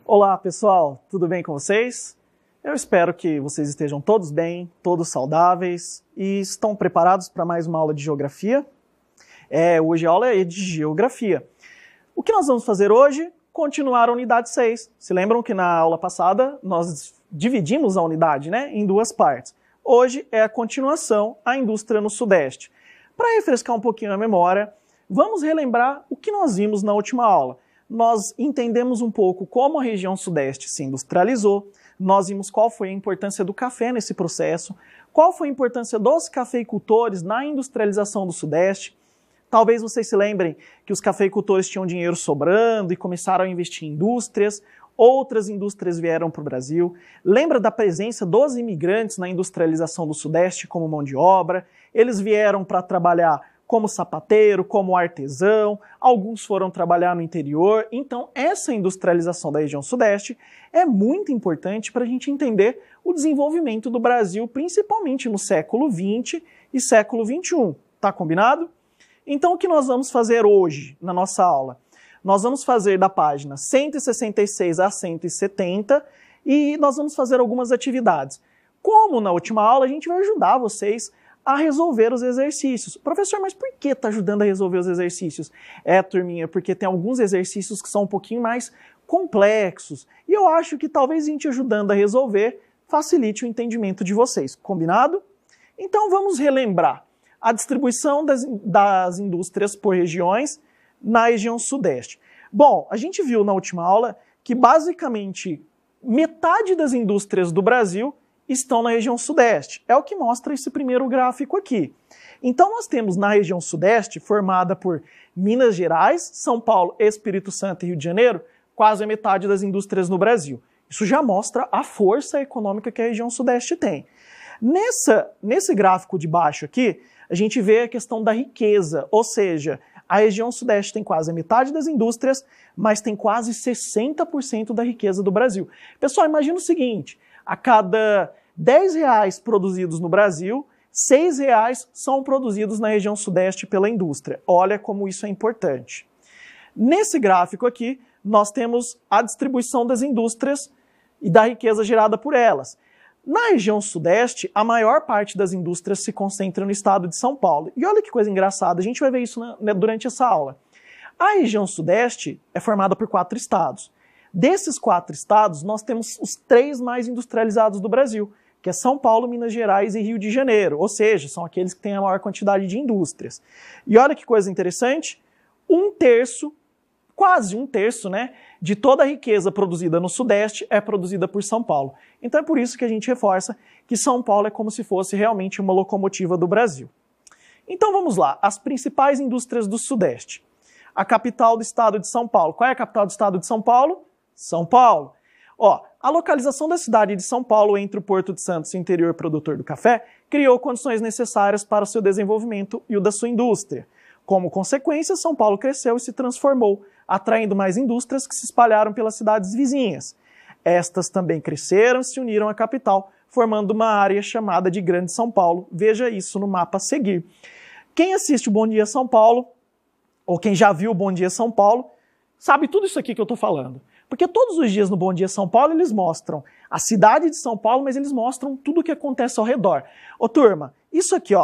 Olá pessoal, tudo bem com vocês? Eu espero que vocês estejam todos bem, todos saudáveis e estão preparados para mais uma aula de geografia. Hoje a aula é de geografia. O que nós vamos fazer hoje? Continuar a unidade 6. Se lembram que na aula passada nós dividimos a unidade, em duas partes. Hoje é a continuação, a indústria no Sudeste. Para refrescar um pouquinho a memória, vamos relembrar o que nós vimos na última aula. Nós entendemos um pouco como a região Sudeste se industrializou, nós vimos qual foi a importância do café nesse processo, qual foi a importância dos cafeicultores na industrialização do Sudeste. Talvez vocês se lembrem que os cafeicultores tinham dinheiro sobrando e começaram a investir em indústrias, outras indústrias vieram para o Brasil. Lembra da presença dos imigrantes na industrialização do Sudeste como mão de obra? Eles vieram para trabalhar como sapateiro, como artesão, alguns foram trabalhar no interior. Então, essa industrialização da região Sudeste é muito importante para a gente entender o desenvolvimento do Brasil, principalmente no século XX e século XXI. Tá combinado? Então, o que nós vamos fazer hoje na nossa aula? Nós vamos fazer da página 166 a 170 e nós vamos fazer algumas atividades. Como na última aula, a gente vai ajudar vocês a resolver os exercícios. Professor, mas por que está ajudando a resolver os exercícios? Turminha, porque tem alguns exercícios que são um pouquinho mais complexos. E eu acho que talvez a gente ajudando a resolver facilite o entendimento de vocês. Combinado? Então vamos relembrar a distribuição das indústrias por regiões na região Sudeste. Bom, a gente viu na última aula que basicamente metade das indústrias do Brasil estão na região Sudeste. É o que mostra esse primeiro gráfico aqui. Então nós temos na região Sudeste, formada por Minas Gerais, São Paulo, Espírito Santo e Rio de Janeiro, quase a metade das indústrias no Brasil. Isso já mostra a força econômica que a região Sudeste tem. Nesse gráfico de baixo aqui, a gente vê a questão da riqueza, ou seja, a região Sudeste tem quase a metade das indústrias, mas tem quase 60% da riqueza do Brasil. Pessoal, imagina o seguinte: a cada R$10 produzidos no Brasil, R$6 são produzidos na região Sudeste pela indústria. Olha como isso é importante. Nesse gráfico aqui, nós temos a distribuição das indústrias e da riqueza gerada por elas. Na região Sudeste, a maior parte das indústrias se concentra no estado de São Paulo. E olha que coisa engraçada, a gente vai ver isso durante essa aula. A região Sudeste é formada por 4 estados. Desses 4 estados, nós temos os 3 mais industrializados do Brasil, que é São Paulo, Minas Gerais e Rio de Janeiro, ou seja, são aqueles que têm a maior quantidade de indústrias. E olha que coisa interessante, quase um terço, de toda a riqueza produzida no Sudeste é produzida por São Paulo. Então é por isso que a gente reforça que São Paulo é como se fosse realmente uma locomotiva do Brasil. Então vamos lá, as principais indústrias do Sudeste. A capital do estado de São Paulo. Qual é a capital do estado de São Paulo? São Paulo. A localização da cidade de São Paulo entre o Porto de Santos e o interior produtor do café criou condições necessárias para o seu desenvolvimento e o da sua indústria. Como consequência, São Paulo cresceu e se transformou, atraindo mais indústrias que se espalharam pelas cidades vizinhas. Estas também cresceram e se uniram à capital, formando uma área chamada de Grande São Paulo. Veja isso no mapa a seguir. Quem assiste o Bom Dia São Paulo, ou quem já viu o Bom Dia São Paulo, sabe tudo isso aqui que eu estou falando. Porque todos os dias no Bom Dia São Paulo eles mostram a cidade de São Paulo, mas eles mostram tudo o que acontece ao redor. Turma, isso aqui,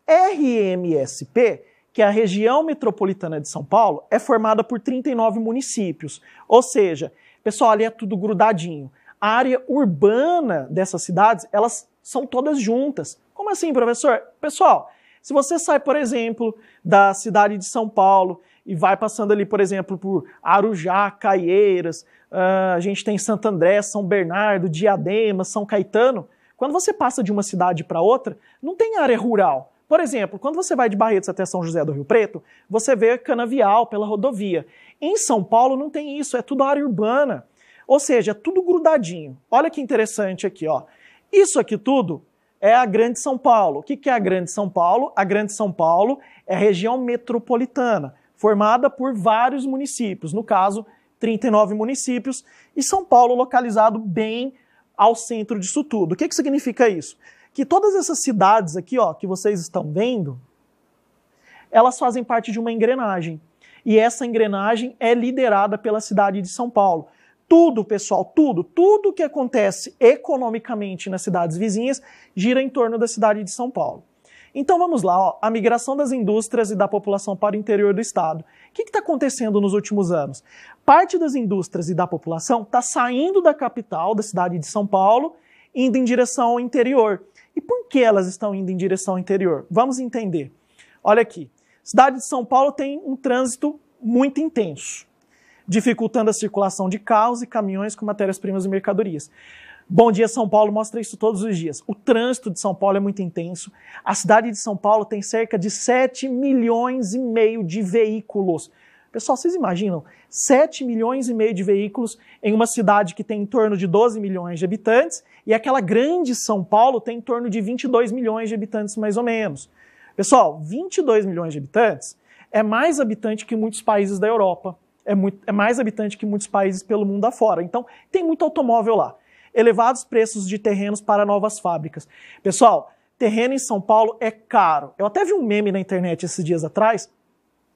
RMSP, que é a região metropolitana de São Paulo, é formada por 39 municípios. Ou seja, pessoal, ali é tudo grudadinho. A área urbana dessas cidades, elas são todas juntas. Como assim, professor? Pessoal, se você sai, por exemplo, da cidade de São Paulo e vai passando ali, por exemplo, por Arujá, Caieiras, a gente tem Santo André, São Bernardo, Diadema, São Caetano. Quando você passa de uma cidade para outra, não tem área rural. Por exemplo, quando você vai de Barretos até São José do Rio Preto, você vê canavial pela rodovia. Em São Paulo não tem isso, é tudo área urbana. Ou seja, é tudo grudadinho. Olha que interessante aqui, Isso aqui tudo é a Grande São Paulo. O que é a Grande São Paulo? A Grande São Paulo é a região metropolitana, formada por vários municípios, no caso, 39 municípios, e São Paulo localizado bem ao centro disso tudo. O que significa isso? Que todas essas cidades aqui, que vocês estão vendo, elas fazem parte de uma engrenagem. E essa engrenagem é liderada pela cidade de São Paulo. Tudo, pessoal, tudo que acontece economicamente nas cidades vizinhas gira em torno da cidade de São Paulo. Então vamos lá, ó, a migração das indústrias e da população para o interior do estado. O que está acontecendo nos últimos anos? Parte das indústrias e da população está saindo da capital, da cidade de São Paulo, indo em direção ao interior. E por que elas estão indo em direção ao interior? Vamos entender. Olha aqui, a cidade de São Paulo tem um trânsito muito intenso, dificultando a circulação de carros e caminhões com matérias-primas e mercadorias. Bom Dia São Paulo mostra isso todos os dias. O trânsito de São Paulo é muito intenso. A cidade de São Paulo tem cerca de 7,5 milhões de veículos. Pessoal, vocês imaginam? 7,5 milhões de veículos em uma cidade que tem em torno de 12 milhões de habitantes, e aquela grande São Paulo tem em torno de 22 milhões de habitantes, mais ou menos. Pessoal, 22 milhões de habitantes é mais habitante que muitos países da Europa. É mais habitante que muitos países pelo mundo afora. Então, tem muito automóvel lá. Elevados preços de terrenos para novas fábricas. Pessoal, terreno em São Paulo é caro. Eu até vi um meme na internet esses dias atrás,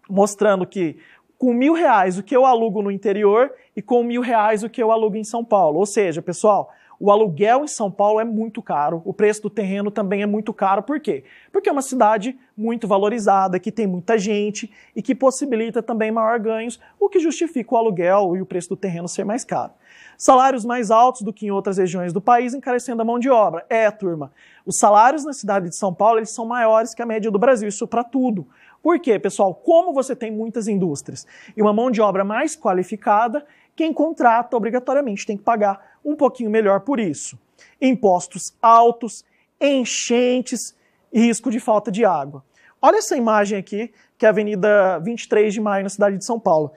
mostrando que com R$1.000 o que eu alugo no interior e com R$1.000 o que eu alugo em São Paulo. Ou seja, pessoal, o aluguel em São Paulo é muito caro, o preço do terreno também é muito caro. Por quê? Porque é uma cidade muito valorizada, que tem muita gente e que possibilita também maior ganhos, o que justifica o aluguel e o preço do terreno ser mais caro. Salários mais altos do que em outras regiões do país, encarecendo a mão de obra. Turma, os salários na cidade de São Paulo eles são maiores que a média do Brasil, isso para tudo. Por quê, pessoal? Como você tem muitas indústrias e uma mão de obra mais qualificada, quem contrata obrigatoriamente tem que pagar um pouquinho melhor por isso. Impostos altos, enchentes e risco de falta de água. Olha essa imagem aqui, que é a Avenida 23 de Maio, na cidade de São Paulo.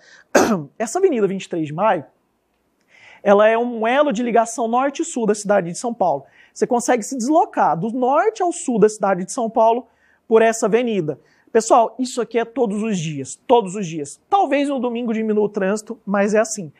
Essa Avenida 23 de Maio, ela é um elo de ligação norte e sul da cidade de São Paulo. Você consegue se deslocar do norte ao sul da cidade de São Paulo por essa avenida. Pessoal, isso aqui é todos os dias, todos os dias. Talvez no domingo diminua o trânsito, mas é assim.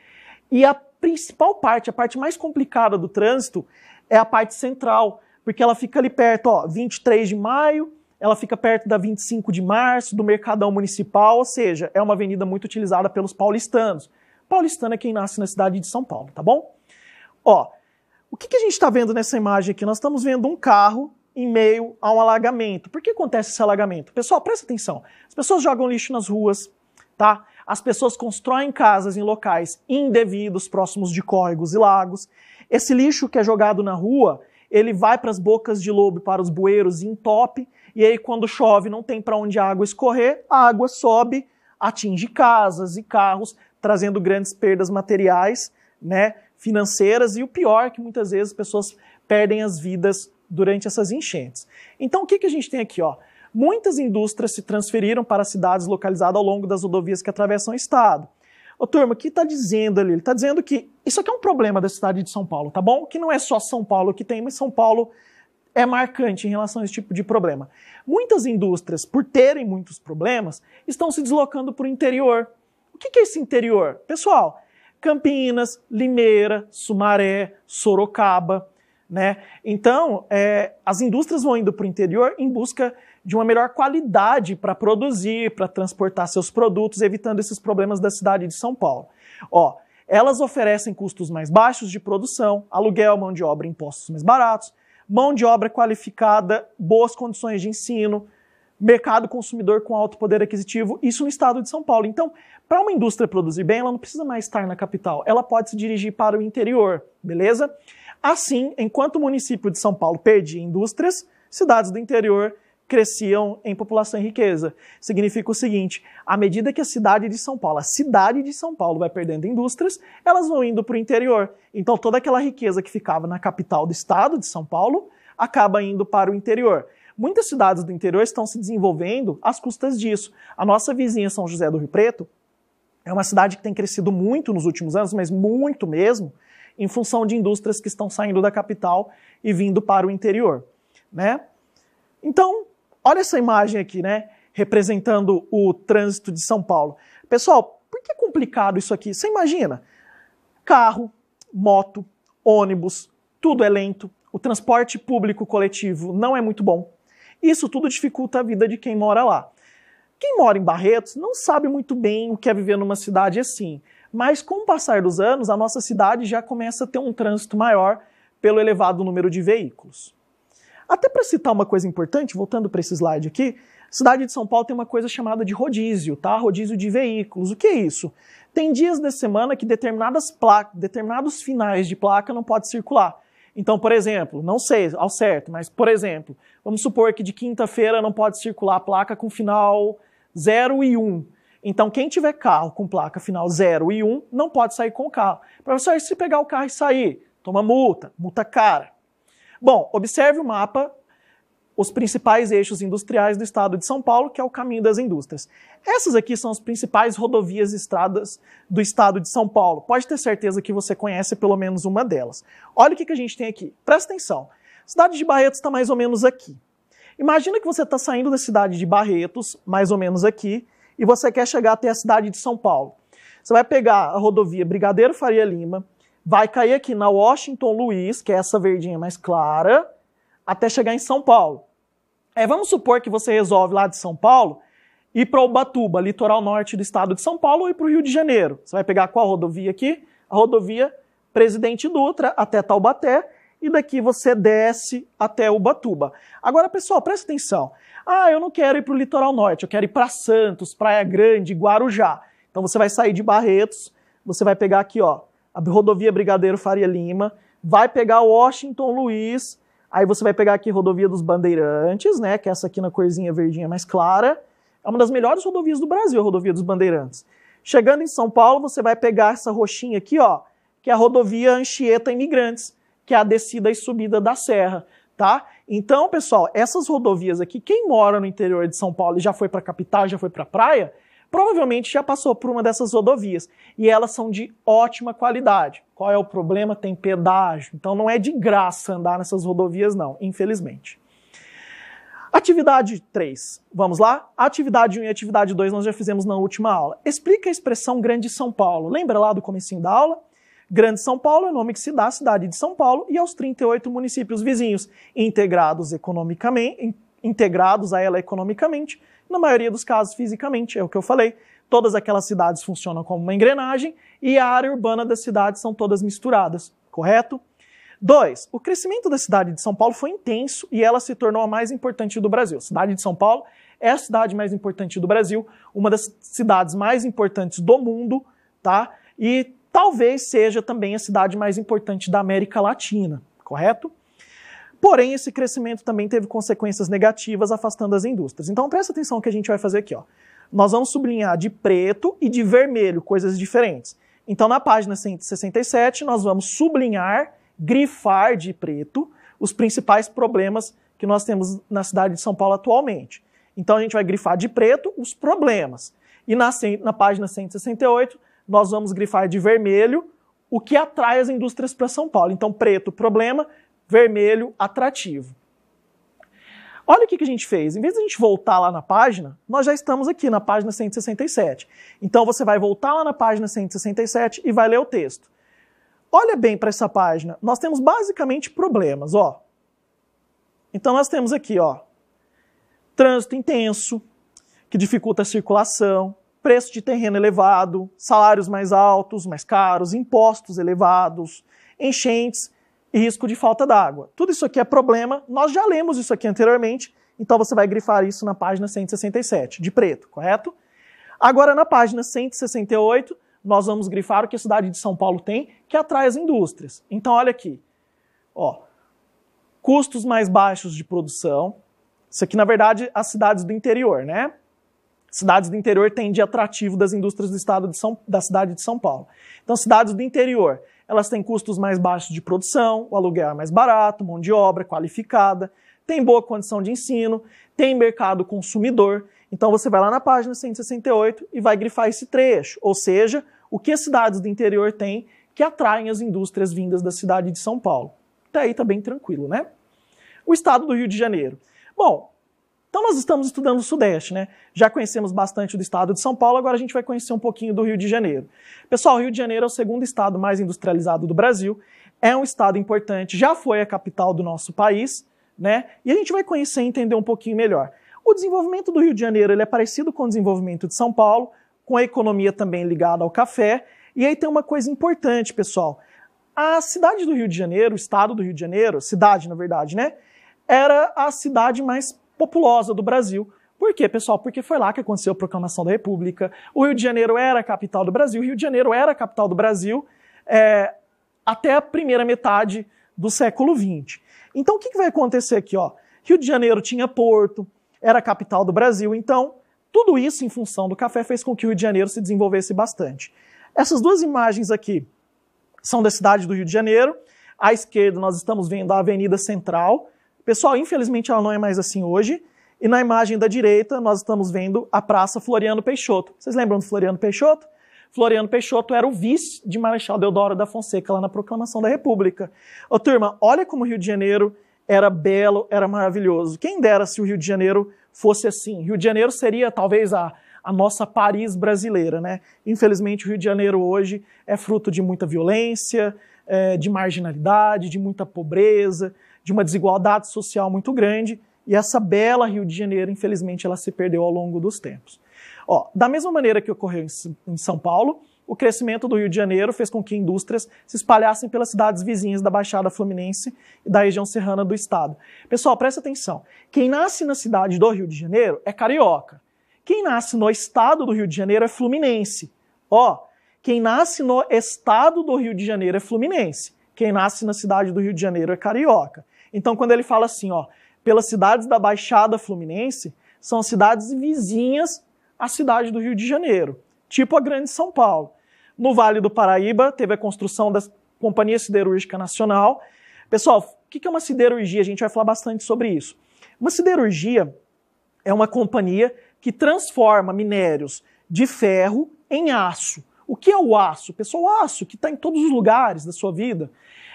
E a principal parte, a parte mais complicada do trânsito é a parte central, porque ela fica ali perto, ó, 23 de maio, ela fica perto da 25 de março, do Mercadão Municipal, ou seja, é uma avenida muito utilizada pelos paulistanos. Paulistano é quem nasce na cidade de São Paulo, tá bom? Ó, o que a gente está vendo nessa imagem aqui? Nós estamos vendo um carro em meio a um alagamento. Por que acontece esse alagamento? Pessoal, presta atenção. As pessoas jogam lixo nas ruas, tá? As pessoas constroem casas em locais indevidos, próximos de córregos e lagos. Esse lixo que é jogado na rua, ele vai para as bocas de lobo, para os bueiros e entope, e aí quando chove não tem para onde a água escorrer, a água sobe, atinge casas e carros, trazendo grandes perdas materiais, né, financeiras, e o pior é que muitas vezes as pessoas perdem as vidas durante essas enchentes. Então o que a gente tem aqui? Ó? Muitas indústrias se transferiram para cidades localizadas ao longo das rodovias que atravessam o estado. Ô turma, o que está dizendo ali? Ele está dizendo que isso aqui é um problema da cidade de São Paulo, tá bom? Que não é só São Paulo que tem, mas São Paulo é marcante em relação a esse tipo de problema. Muitas indústrias, por terem muitos problemas, estão se deslocando para o interior. O que é esse interior? Pessoal, Campinas, Limeira, Sumaré, Sorocaba, né? Então, as indústrias vão indo para o interior em busca de uma melhor qualidade para produzir, para transportar seus produtos, evitando esses problemas da cidade de São Paulo. Ó, elas oferecem custos mais baixos de produção, aluguel, mão de obra, impostos mais baratos, mão de obra qualificada, boas condições de ensino, mercado consumidor com alto poder aquisitivo, isso no estado de São Paulo. Então, para uma indústria produzir bem, ela não precisa mais estar na capital, ela pode se dirigir para o interior, beleza? Assim, enquanto o município de São Paulo perdia indústrias, cidades do interior cresciam em população e riqueza. Significa o seguinte, à medida que a cidade de São Paulo vai perdendo indústrias, elas vão indo para o interior. Então toda aquela riqueza que ficava na capital do estado de São Paulo acaba indo para o interior. Muitas cidades do interior estão se desenvolvendo às custas disso. A nossa vizinha São José do Rio Preto é uma cidade que tem crescido muito nos últimos anos, mas muito mesmo, em função de indústrias que estão saindo da capital e vindo para o interior, né? Então, olha essa imagem aqui, né? Representando o trânsito de São Paulo. Pessoal, por que é complicado isso aqui? Você imagina? Carro, moto, ônibus, tudo é lento. O transporte público coletivo não é muito bom. Isso tudo dificulta a vida de quem mora lá. Quem mora em Barretos não sabe muito bem o que é viver numa cidade assim. Mas com o passar dos anos, a nossa cidade já começa a ter um trânsito maior pelo elevado número de veículos. Até para citar uma coisa importante, voltando para esse slide aqui, a cidade de São Paulo tem uma coisa chamada de rodízio, tá? Rodízio de veículos. O que é isso? Tem dias da semana que determinados finais de placa não pode circular. Então, por exemplo, não sei ao certo, mas, por exemplo, vamos supor que de quinta-feira não pode circular a placa com final 0 e 1. Então, quem tiver carro com placa final 0 e 1 não pode sair com o carro. Professor, se pegar o carro e sair, toma multa cara. Bom, observe o mapa, os principais eixos industriais do estado de São Paulo, que é o caminho das indústrias. Essas aqui são as principais rodovias e estradas do estado de São Paulo. Pode ter certeza que você conhece pelo menos uma delas. Olha o que a gente tem aqui. Presta atenção. A cidade de Barretos está mais ou menos aqui. Imagina que você está saindo da cidade de Barretos, mais ou menos aqui, e você quer chegar até a cidade de São Paulo. Você vai pegar a rodovia Brigadeiro Faria Lima, vai cair aqui na Washington Luiz, que é essa verdinha mais clara, até chegar em São Paulo. Vamos supor que você resolve lá de São Paulo ir para Ubatuba, litoral norte do estado de São Paulo, ou ir para o Rio de Janeiro. Você vai pegar qual rodovia aqui? A rodovia Presidente Dutra até Taubaté, e daqui você desce até Ubatuba. Agora, pessoal, presta atenção. Eu não quero ir para o litoral norte, eu quero ir para Santos, Praia Grande, Guarujá. Então você vai sair de Barretos, você vai pegar aqui, ó, a rodovia Brigadeiro Faria Lima, vai pegar Washington Luiz, aí você vai pegar aqui a rodovia dos Bandeirantes, né, que é essa aqui na corzinha verdinha mais clara. É uma das melhores rodovias do Brasil, a rodovia dos Bandeirantes. Chegando em São Paulo, você vai pegar essa roxinha aqui, ó, que é a rodovia Anchieta Imigrantes, que é a descida e subida da serra, tá? Então, pessoal, essas rodovias aqui, quem mora no interior de São Paulo e já foi para a capital, já foi para a praia, provavelmente já passou por uma dessas rodovias. E elas são de ótima qualidade. Qual é o problema? Tem pedágio. Então não é de graça andar nessas rodovias, não, infelizmente. Atividade 3. Vamos lá? Atividade 1 e atividade 2 nós já fizemos na última aula. Explica a expressão Grande São Paulo. Lembra lá do comecinho da aula? Grande São Paulo é o nome que se dá à cidade de São Paulo e aos 38 municípios vizinhos, integrados a ela economicamente, na maioria dos casos fisicamente, é o que eu falei. Todas aquelas cidades funcionam como uma engrenagem e a área urbana das cidades são todas misturadas, correto? 2. O crescimento da cidade de São Paulo foi intenso e ela se tornou a mais importante do Brasil. A cidade de São Paulo é a cidade mais importante do Brasil, uma das cidades mais importantes do mundo, tá? E talvez seja também a cidade mais importante da América Latina, correto? Porém, esse crescimento também teve consequências negativas, afastando as indústrias. Então, presta atenção no que a gente vai fazer aqui, ó. Nós vamos sublinhar de preto e de vermelho, coisas diferentes. Então, na página 167, nós vamos sublinhar, grifar de preto, os principais problemas que nós temos na cidade de São Paulo atualmente. Então, a gente vai grifar de preto os problemas. E na página 168, nós vamos grifar de vermelho o que atrai as indústrias para São Paulo. Então, preto, problema, vermelho, atrativo. Olha o que a gente fez. Em vez de a gente voltar lá na página, nós já estamos aqui na página 167. Então, você vai voltar lá na página 167 e vai ler o texto. Olha bem para essa página. Nós temos basicamente problemas, ó. Então, nós temos aqui, ó, trânsito intenso, que dificulta a circulação, preço de terreno elevado, salários mais altos, mais caros, impostos elevados, enchentes e risco de falta d'água. Tudo isso aqui é problema, nós já lemos isso aqui anteriormente, então você vai grifar isso na página 167, de preto, correto? Agora na página 168, nós vamos grifar o que a cidade de São Paulo tem, que atrai as indústrias. Então olha aqui, ó, custos mais baixos de produção, isso aqui na verdade as cidades do interior, né? Cidades do interior têm de atrativo das indústrias do estado da cidade de São Paulo. Então, cidades do interior, elas têm custos mais baixos de produção, o aluguel é mais barato, mão de obra qualificada, tem boa condição de ensino, tem mercado consumidor. Então, você vai lá na página 168 e vai grifar esse trecho, ou seja, o que as cidades do interior têm que atraem as indústrias vindas da cidade de São Paulo. Até aí tá bem tranquilo, né? O estado do Rio de Janeiro. Bom, então nós estamos estudando o Sudeste, né? Já conhecemos bastante do estado de São Paulo, agora a gente vai conhecer um pouquinho do Rio de Janeiro. Pessoal, o Rio de Janeiro é o segundo estado mais industrializado do Brasil, é um estado importante, já foi a capital do nosso país, né? E a gente vai conhecer e entender um pouquinho melhor. O desenvolvimento do Rio de Janeiro ele é parecido com o desenvolvimento de São Paulo, com a economia também ligada ao café, E aí tem uma coisa importante, pessoal. A cidade do Rio de Janeiro, o estado do Rio de Janeiro, cidade na verdade, né? Era a cidade mais populosa do Brasil. Por quê, pessoal? Porque foi lá que aconteceu a proclamação da República. O Rio de Janeiro era a capital do Brasil. O Rio de Janeiro era a capital do Brasil até a primeira metade do século XX. Então, o que vai acontecer aqui? Ó? Rio de Janeiro tinha porto, era a capital do Brasil. Então, tudo isso em função do café fez com que o Rio de Janeiro se desenvolvesse bastante. Essas duas imagens aqui são da cidade do Rio de Janeiro. À esquerda, nós estamos vendo a Avenida Central. Pessoal, infelizmente ela não é mais assim hoje. E na imagem da direita, nós estamos vendo a Praça Floriano Peixoto. Vocês lembram do Floriano Peixoto? Floriano Peixoto era o vice de Marechal Deodoro da Fonseca lá na proclamação da República. Ô turma, olha como o Rio de Janeiro era belo, era maravilhoso. Quem dera se o Rio de Janeiro fosse assim. Rio de Janeiro seria talvez a nossa Paris brasileira, né? Infelizmente o Rio de Janeiro hoje é fruto de muita violência, de marginalidade, de muita pobreza, de uma desigualdade social muito grande. E essa bela Rio de Janeiro, infelizmente, ela se perdeu ao longo dos tempos. Ó, da mesma maneira que ocorreu em São Paulo, o crescimento do Rio de Janeiro fez com que indústrias se espalhassem pelas cidades vizinhas da Baixada Fluminense e da região serrana do estado. Pessoal, presta atenção. Quem nasce na cidade do Rio de Janeiro é carioca. Quem nasce no estado do Rio de Janeiro é fluminense. Ó, quem nasce no estado do Rio de Janeiro é fluminense. Quem nasce na cidade do Rio de Janeiro é carioca. Então, quando ele fala assim, ó, pelas cidades da Baixada Fluminense, são cidades vizinhas à cidade do Rio de Janeiro, tipo a Grande São Paulo. No Vale do Paraíba, teve a construção da Companhia Siderúrgica Nacional. Pessoal, o que é uma siderurgia? A gente vai falar bastante sobre isso. Uma siderurgia é uma companhia que transforma minérios de ferro em aço. O que é o aço? Pessoal, o aço que está em todos os lugares da sua vida.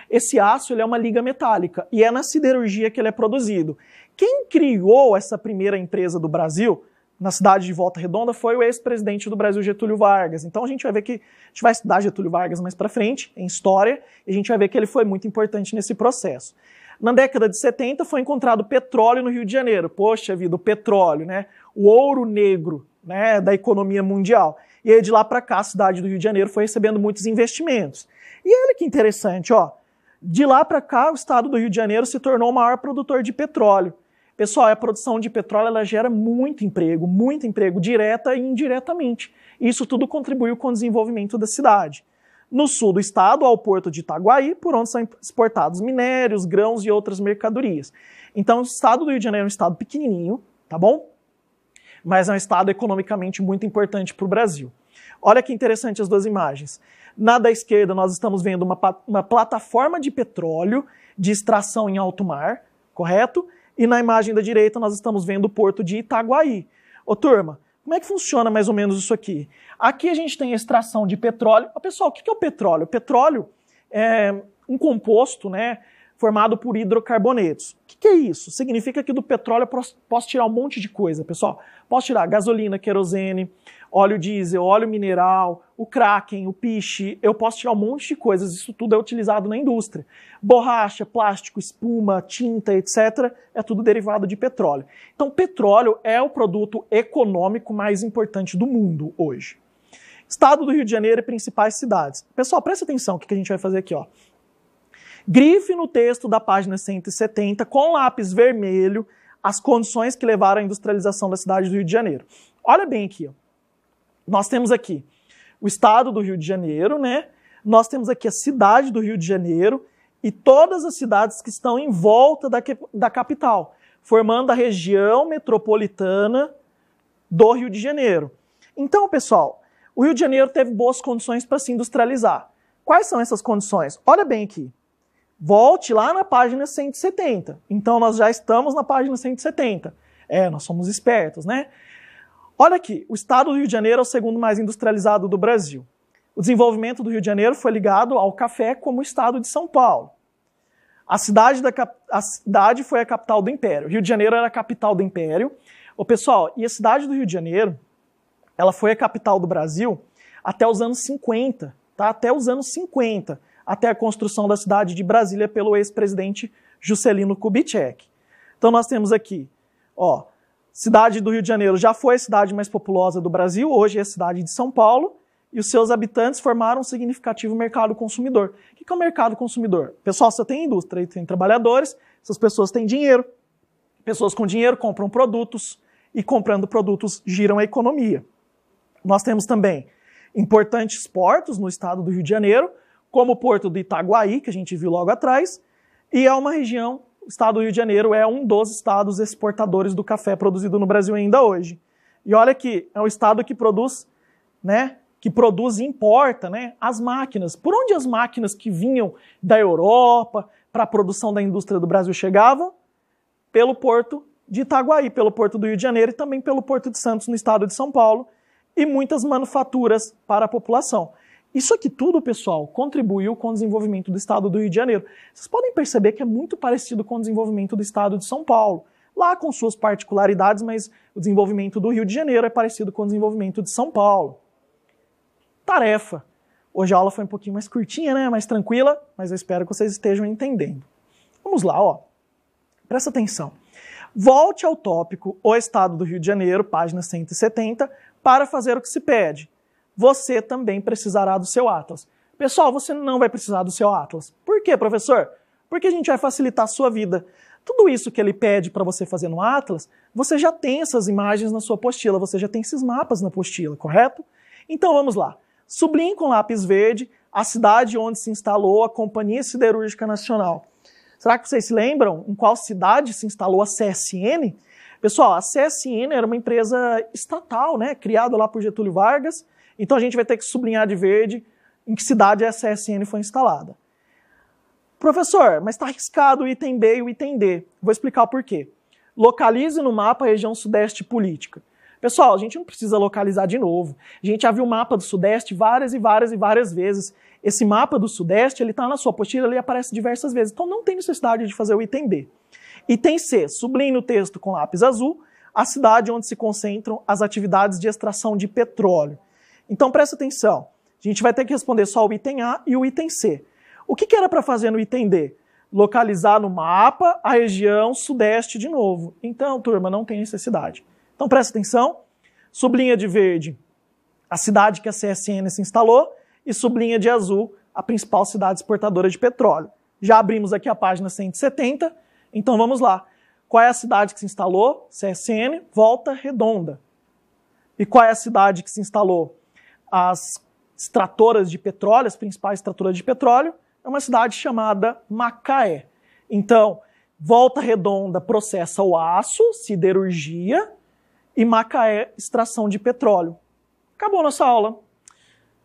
Esse aço ele é uma liga metálica e é na siderurgia que ele é produzido. Quem criou essa primeira empresa do Brasil, na cidade de Volta Redonda, foi o ex-presidente do Brasil, Getúlio Vargas. Então a gente vai ver que, a gente vai estudar Getúlio Vargas mais para frente, em história, e a gente vai ver que ele foi muito importante nesse processo. Na década de 70 foi encontrado petróleo no Rio de Janeiro. Poxa vida, o petróleo, né? O ouro negro, né, da economia mundial. E aí de lá para cá a cidade do Rio de Janeiro foi recebendo muitos investimentos. E olha que interessante, ó. De lá para cá, o estado do Rio de Janeiro se tornou o maior produtor de petróleo. Pessoal, a produção de petróleo ela gera muito emprego, direta e indiretamente. Isso tudo contribuiu com o desenvolvimento da cidade. No sul do estado, há o porto de Itaguaí, por onde são exportados minérios, grãos e outras mercadorias. Então, o estado do Rio de Janeiro é um estado pequenininho, tá bom? Mas é um estado economicamente muito importante para o Brasil. Olha que interessante as duas imagens. Na da esquerda, nós estamos vendo uma plataforma de petróleo de extração em alto mar, correto? E na imagem da direita, nós estamos vendo o porto de Itaguaí. Ô, turma, como é que funciona mais ou menos isso aqui? Aqui a gente tem a extração de petróleo. Pessoal, o que é o petróleo? O petróleo é um composto, né, formado por hidrocarbonetos. O que é isso? Significa que do petróleo eu posso tirar um monte de coisa, pessoal. Posso tirar gasolina, querosene, óleo diesel, óleo mineral, o Kraken, o piche, eu posso tirar um monte de coisas, isso tudo é utilizado na indústria. Borracha, plástico, espuma, tinta, etc., é tudo derivado de petróleo. Então, petróleo é o produto econômico mais importante do mundo hoje. Estado do Rio de Janeiro e principais cidades. Pessoal, presta atenção o que a gente vai fazer aqui, ó. Grife no texto da página 170, com lápis vermelho, as condições que levaram à industrialização da cidade do Rio de Janeiro. Olha bem aqui, ó. Nós temos aqui o estado do Rio de Janeiro, né? Nós temos aqui a cidade do Rio de Janeiro e todas as cidades que estão em volta da capital, formando a região metropolitana do Rio de Janeiro. Então, pessoal, o Rio de Janeiro teve boas condições para se industrializar. Quais são essas condições? Olha bem aqui. Volte lá na página 170. Então, nós já estamos na página 170. Nós somos espertos, né? Olha aqui, o estado do Rio de Janeiro é o segundo mais industrializado do Brasil. O desenvolvimento do Rio de Janeiro foi ligado ao café como o estado de São Paulo. A cidade foi a capital do Império. Rio de Janeiro era a capital do Império. Pessoal, e a cidade do Rio de Janeiro, ela foi a capital do Brasil até os anos 50, tá? Até os anos 50, até a construção da cidade de Brasília pelo ex-presidente Juscelino Kubitschek. Então nós temos aqui, ó, cidade do Rio de Janeiro já foi a cidade mais populosa do Brasil, hoje é a cidade de São Paulo, e os seus habitantes formaram um significativo mercado consumidor. O que é o mercado consumidor? Pessoal, você tem indústria, tem trabalhadores, essas pessoas têm dinheiro. Pessoas com dinheiro compram produtos e comprando produtos giram a economia. Nós temos também importantes portos no estado do Rio de Janeiro, como o porto do Itaguaí, que a gente viu logo atrás, e é uma região, o estado do Rio de Janeiro é um dos estados exportadores do café produzido no Brasil ainda hoje. E olha que é um estado que produz, né, que produz e importa, né, as máquinas. Por onde as máquinas que vinham da Europa para a produção da indústria do Brasil chegavam? Pelo porto de Itaguaí, pelo porto do Rio de Janeiro e também pelo porto de Santos, no estado de São Paulo, e muitas manufaturas para a população. Isso aqui tudo, pessoal, contribuiu com o desenvolvimento do estado do Rio de Janeiro. Vocês podem perceber que é muito parecido com o desenvolvimento do estado de São Paulo, lá com suas particularidades, mas o desenvolvimento do Rio de Janeiro é parecido com o desenvolvimento de São Paulo. Tarefa. Hoje a aula foi um pouquinho mais curtinha, né? Mais tranquila, mas eu espero que vocês estejam entendendo. Vamos lá, ó. Presta atenção. Volte ao tópico O Estado do Rio de Janeiro, página 170, para fazer o que se pede. Você também precisará do seu Atlas. Pessoal, você não vai precisar do seu Atlas. Por quê, professor? Porque a gente vai facilitar a sua vida. Tudo isso que ele pede para você fazer no Atlas, você já tem essas imagens na sua apostila, você já tem esses mapas na apostila, correto? Então vamos lá. Sublinhe com lápis verde a cidade onde se instalou a Companhia Siderúrgica Nacional. Será que vocês se lembram em qual cidade se instalou a CSN? Pessoal, a CSN era uma empresa estatal, né, criada lá por Getúlio Vargas. Então a gente vai ter que sublinhar de verde em que cidade a CSN foi instalada. Professor, mas está arriscado o item B e o item D. Vou explicar o porquê. Localize no mapa a região sudeste política. Pessoal, a gente não precisa localizar de novo. A gente já viu o mapa do Sudeste várias e várias vezes. Esse mapa do Sudeste, ele está na sua apostila, ele aparece diversas vezes. Então não tem necessidade de fazer o item B. Item C, sublinhe no texto com lápis azul a cidade onde se concentram as atividades de extração de petróleo. Então presta atenção. A gente vai ter que responder só o item A e o item C. O que era para fazer no item D? Localizar no mapa a região Sudeste de novo. Então, turma, não tem necessidade. Então presta atenção, sublinha de verde a cidade que a CSN se instalou e sublinha de azul a principal cidade exportadora de petróleo. Já abrimos aqui a página 170, então vamos lá. Qual é a cidade que se instalou? CSN, Volta Redonda. E qual é a cidade que se instalou? As extratoras de petróleo, as principais extratoras de petróleo, é uma cidade chamada Macaé. Então, Volta Redonda processa o aço, siderurgia, e Macaé, extração de petróleo. Acabou a nossa aula.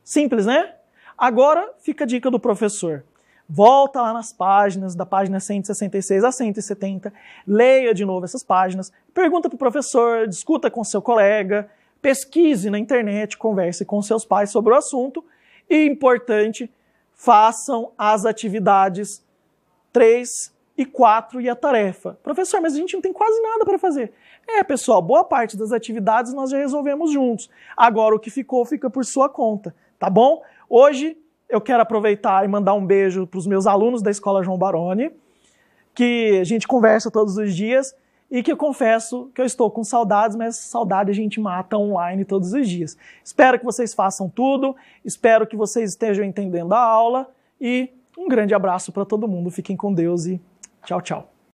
Simples, né? Agora fica a dica do professor. Volta lá nas páginas, da página 166 a 170, leia de novo essas páginas, pergunta para o professor, discuta com seu colega, pesquise na internet, converse com seus pais sobre o assunto e, importante, façam as atividades 3 e 4 e a tarefa. Professor, mas a gente não tem quase nada para fazer. Pessoal, boa parte das atividades nós já resolvemos juntos. Agora o que ficou, fica por sua conta, tá bom? Hoje eu quero aproveitar e mandar um beijo para os meus alunos da Escola João Baroni, que a gente conversa todos os dias e que eu confesso que eu estou com saudades, mas saudade a gente mata online todos os dias. Espero que vocês façam tudo, espero que vocês estejam entendendo a aula e um grande abraço para todo mundo. Fiquem com Deus e tchau, tchau.